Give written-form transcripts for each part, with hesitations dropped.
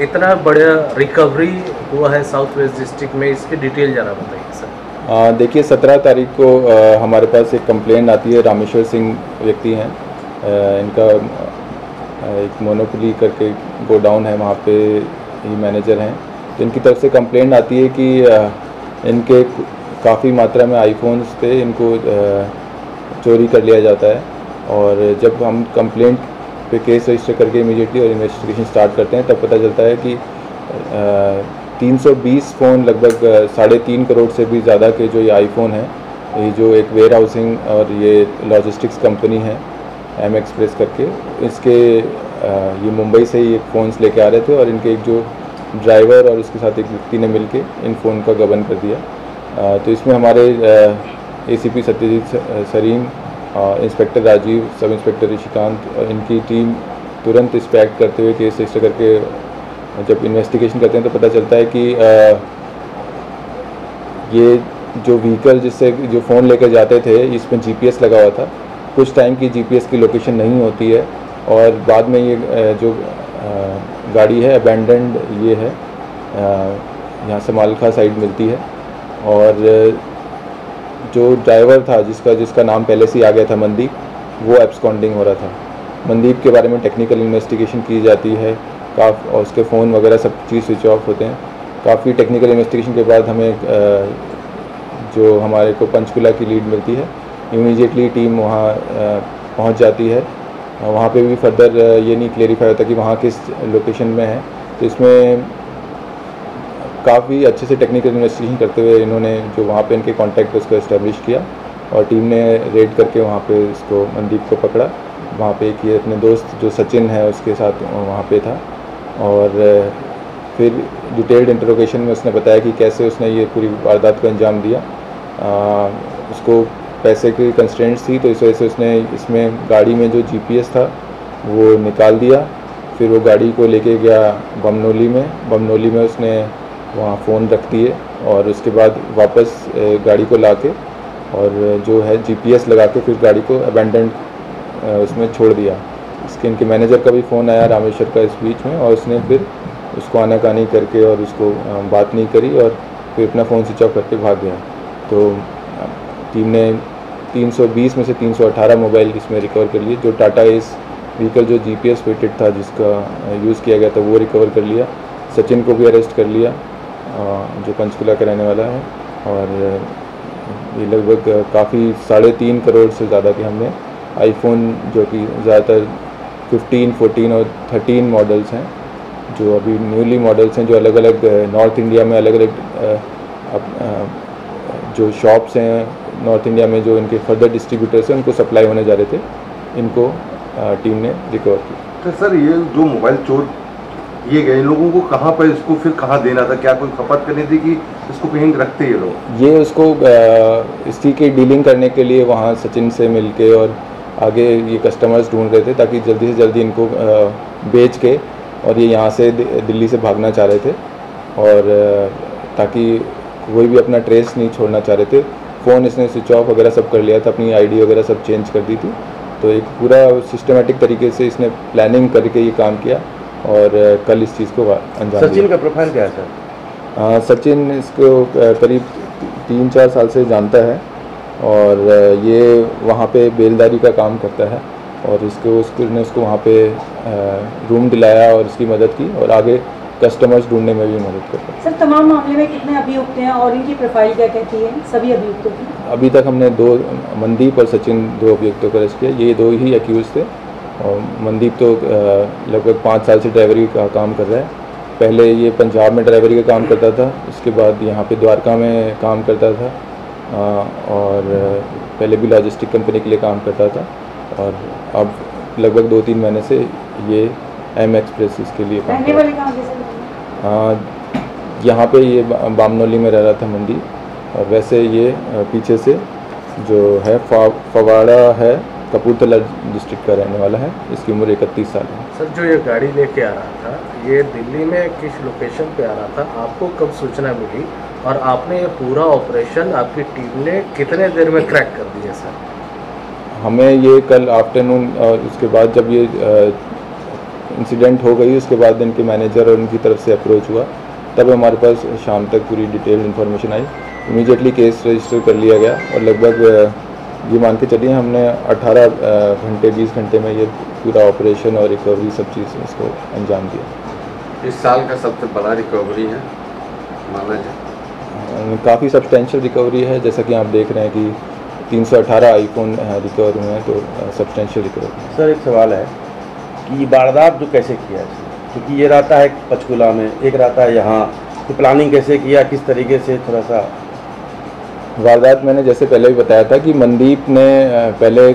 इतना बड़ा रिकवरी हुआ है साउथ वेस्ट डिस्ट्रिक्ट में, इसकी डिटेल ज़रा बताइए सर। देखिए 17 तारीख को हमारे पास एक कंप्लेंट आती है। रामेश्वर सिंह व्यक्ति हैं, इनका एक मोनोपोली करके गोडाउन है, वहाँ पे ही मैनेजर हैं। तो इनकी तरफ से कंप्लेंट आती है कि इनके काफ़ी मात्रा में आईफोन्स थे, इनको चोरी कर लिया जाता है। और जब हम कंप्लेंट पे केस रजिस्टर करके इमीडिएटली और इन्वेस्टिगेशन स्टार्ट करते हैं, तब पता चलता है कि 320 फ़ोन, लगभग 3.5 करोड़ से भी ज़्यादा के जो ये आईफोन हैं, ये जो एक वेयर हाउसिंग और ये लॉजिस्टिक्स कंपनी है एम एक्सप्रेस करके, इसके ये मुंबई से ही एक फ़ोन्स लेके आ रहे थे और इनके एक जो ड्राइवर और उसके साथ एक व्यक्ति ने मिलके इन फ़ोन का गबन कर दिया। तो इसमें हमारे ACP Satyajit Sareen, inspector Rajeev, sub inspector Rishikant और इनकी टीम तुरंत इस पे एक्ट करते हुए केस रजिस्टर करके जब इन्वेस्टिगेशन करते हैं तो पता चलता है कि ये जो व्हीकल जिससे जो फ़ोन लेकर जाते थे, इसमें जीपीएस लगा हुआ था। कुछ टाइम की जीपीएस की लोकेशन नहीं होती है और बाद में ये जो गाड़ी है अबैंडन्ड ये है, यहाँ से मालखा साइड मिलती है। और जो ड्राइवर था जिसका नाम पहले से ही आ गया था मनदीप, वो एब्सकॉन्डिंग हो रहा था। मनदीप के बारे में टेक्निकल इन्वेस्टिगेशन की जाती है, और उसके फ़ोन वगैरह सब चीज़ स्विच ऑफ होते हैं। काफ़ी टेक्निकल इन्वेस्टिगेशन के बाद हमें जो हमारे को पंचकुला की लीड मिलती है, इमीडिएटली टीम वहाँ पहुँच जाती है। वहाँ पे भी फर्दर ये नहीं क्लेरिफाई होता कि वहाँ किस लोकेशन में है। तो इसमें काफ़ी अच्छे से टेक्निकल इन्वेस्टिगेशन करते हुए इन्होंने जो वहाँ पे इनके कॉन्टैक्ट उसको इस्टेब्लिश किया और टीम ने रेड करके वहाँ पे इसको मनदीप को पकड़ा। वहाँ पे एक ये अपने दोस्त जो सचिन है उसके साथ वहाँ पे था और फिर डिटेल्ड इंटरोगेशन में उसने बताया कि कैसे उसने ये पूरी वारदात को अंजाम दिया। उसको पैसे की कंस्ट्रेंट्स थी, तो इस वजह से उसने इसमें गाड़ी में जो जीपीएस था वो निकाल दिया। फिर वो गाड़ी को लेके गया बमनोली में उसने वहाँ फ़ोन रख दिए और उसके बाद वापस गाड़ी को लाके और जो है जीपीएस लगा के फिर गाड़ी को अबैंडन उसमें छोड़ दिया। इसके इनके मैनेजर का भी फ़ोन आया रामेश्वर का इस बीच में, और उसने फिर उसको आनाकानी करके और उसको बात नहीं करी और फिर अपना फ़ोन स्विच ऑफ करके भाग गया। तो टीम ने 320 में से 318 मोबाइल इसमें रिकवर कर लिए। जो टाटा एस व्हीकल जो जीपीएस फिटेड था जिसका यूज़ किया गया था वो रिकवर कर लिया। सचिन को भी अरेस्ट कर लिया जो पंचकुला का रहने वाला है। और ये लगभग काफ़ी 3.5 करोड़ से ज़्यादा के हमने आईफोन, जो कि ज़्यादातर 15, 14 और 13 मॉडल्स हैं, जो अभी न्यूली मॉडल्स हैं, जो अलग अलग नॉर्थ इंडिया में अलग अलग जो शॉप्स हैं नॉर्थ इंडिया में, जो इनके फर्दर डिस्ट्रीब्यूटर्स हैं, उनको सप्लाई होने जा रहे थे, इनको टीम ने रिकवर किया। तो सर ये जो मोबाइल चोर ये गए लोगों को कहाँ पर इसको फिर कहाँ देना था? क्या कोई खपत करनी थी कि इसको कहीं रखते ये लोग? ये उसको इसी की डीलिंग करने के लिए वहाँ सचिन से मिलके और आगे ये कस्टमर्स ढूंढ रहे थे ताकि जल्दी से जल्दी इनको बेच के, और ये यहाँ से दिल्ली से भागना चाह रहे थे और ताकि कोई भी अपना ट्रेस नहीं छोड़ना चाह रहे थे। फ़ोन इसने स्विच ऑफ वगैरह सब कर लिया था, अपनी आईडी वगैरह सब चेंज कर दी थी। तो एक पूरा सिस्टमेटिक तरीके से इसने प्लानिंग करके ये काम किया और कल इस चीज़ को अंजाम दिया। सचिन का प्रोफाइल क्या है सर? सचिन इसको करीब 3-4 साल से जानता है और ये वहाँ पे बेलदारी का काम करता है और उसने उसको वहाँ पे रूम दिलाया और उसकी मदद की और आगे कस्टमर्स ढूंढने में भी मदद करता है। सर तमाम मामले में कितने अभियुक्त हैं और इनकी प्रोफाइल क्या कहती है सभी अभियुक्तों की? अभी तक हमने 2, मनदीप और सचिन, 2 अभियुक्तों को अरेस्ट किया। ये 2 ही एक्यूज थे और मनदीप तो लगभग 5 साल से ड्राइवरी का काम कर रहा है। पहले ये पंजाब में ड्राइवरी का काम करता था, उसके बाद यहाँ पे द्वारका में काम करता था और पहले भी लॉजिस्टिक कंपनी के लिए काम करता था और अब लगभग 2-3 महीने से ये एम एक्सप्रेस इसके लिए काम कर रहा है। यहाँ पे ये बामनोली में रह रहा था मनदीप, और वैसे ये पीछे से जो है फवाड़ा है, कपूरथला डिस्ट्रिक्ट का रहने वाला है। इसकी उम्र 31 साल है। सर जो ये गाड़ी लेके आ रहा था, ये दिल्ली में किस लोकेशन पे आ रहा था, आपको कब सूचना मिली और आपने ये पूरा ऑपरेशन आपकी टीम ने कितने देर में क्रैक कर दिया सर? हमें ये कल आफ्टरनून और उसके बाद जब ये इंसिडेंट हो गई उसके बाद इनके मैनेजर और उनकी तरफ से अप्रोच हुआ, तब हमारे पास शाम तक पूरी डिटेल इन्फॉर्मेशन आई। इमीडिएटली केस रजिस्टर कर लिया गया और लगभग ये मान के चलिए हमने 18 घंटे 20 घंटे में ये पूरा ऑपरेशन और रिकवरी सब चीज़ इसको अंजाम दिया। इस साल का सबसे बड़ा रिकवरी है माना जाए? काफ़ी सब्सटेंशियल रिकवरी है, जैसा कि आप देख रहे हैं कि 318 आईफोन रिकवर हुए हैं, तो सब्सटेंशियल रिकवरी। सर एक सवाल है कि वारदात जो कैसे किया है, क्योंकि ये रहता है पंचकुला में, एक रहता है यहाँ, तो प्लानिंग कैसे किया, किस तरीके से, थोड़ा सा। वारदात मैंने जैसे पहले भी बताया था कि मनदीप ने पहले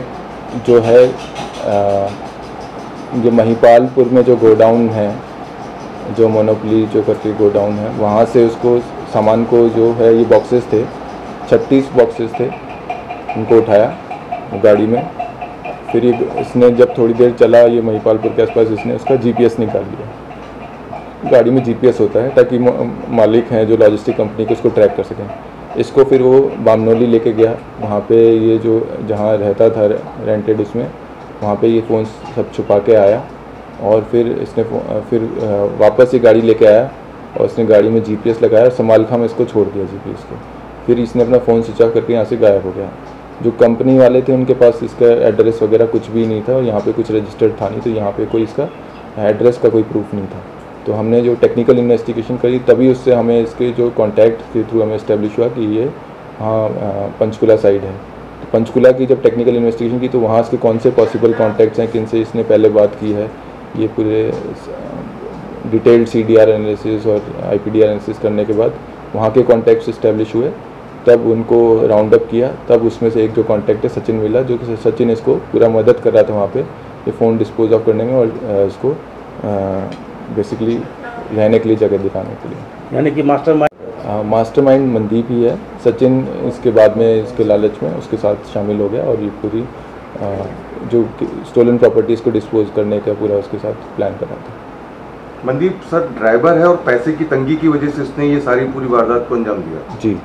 जो है जो महिपालपुर में जो गोडाउन है, जो मोनोपोली जो करके गोडाउन है, वहाँ से उसको सामान को जो है ये बॉक्सेस थे, 36 बॉक्सेस थे, उनको उठाया गाड़ी में। फिर ये इसने जब थोड़ी देर चला ये महिपालपुर के आसपास, इसने उसका जीपीएस निकाल लिया। गाड़ी में जीपीएस होता है ताकि मालिक हैं जो लॉजिस्टिक कंपनी के उसको ट्रैक कर सकें। इसको फिर वो बामनोली लेके गया, वहाँ पे ये जो जहाँ रहता था रेंटेड उसमें, वहाँ पे ये फ़ोन सब छुपा के आया और फिर इसने फिर वापस ये गाड़ी लेके आया और इसने गाड़ी में जीपीएस लगाया और समालखा में इसको छोड़ दिया जीपीएस को। फिर इसने अपना फ़ोन स्विच ऑफ करके यहाँ से गायब हो गया। जो कंपनी वाले थे उनके पास इसका एड्रेस वगैरह कुछ भी नहीं था और यहाँ पे कुछ रजिस्टर्ड था नहीं, तो यहाँ पे कोई इसका एड्रेस का कोई प्रूफ नहीं था। तो हमने जो टेक्निकल इन्वेस्टिगेशन करी तभी उससे हमें इसके जो कॉन्टैक्ट के थ्रू हमें इस्टेब्लिश हुआ कि ये हाँ पंचकुला साइड है। तो पंचकुला की जब टेक्निकल इन्वेस्टिगेशन की तो वहाँ इसके कौन से पॉसिबल कॉन्टैक्ट्स हैं, किन से इसने पहले बात की है, ये पूरे डिटेल्ड CDR एनालिसिस और IPDR एनालिसिस करने के बाद वहाँ के कॉन्टैक्ट्स इस्टेब्लिश हुए, तब उनको राउंड अप किया। तब उसमें से एक जो कॉन्टैक्ट है सचिन मिला, जो कि सचिन इसको पूरा मदद कर रहा था वहाँ पे ये फ़ोन डिस्पोज ऑफ करने में और इसको बेसिकली रहने के लिए जगह दिखाने के लिए। यानी कि मास्टरमाइंड मनदीप ही है, सचिन इसके बाद में इसके लालच में उसके साथ शामिल हो गया और ये पूरी जो स्टोलन प्रॉपर्टीज़ को डिस्पोज करने का पूरा उसके साथ प्लान कर रहा था। मनदीप सर ड्राइवर है और पैसे की तंगी की वजह से इसने ये सारी पूरी वारदात को अंजाम दिया। जी।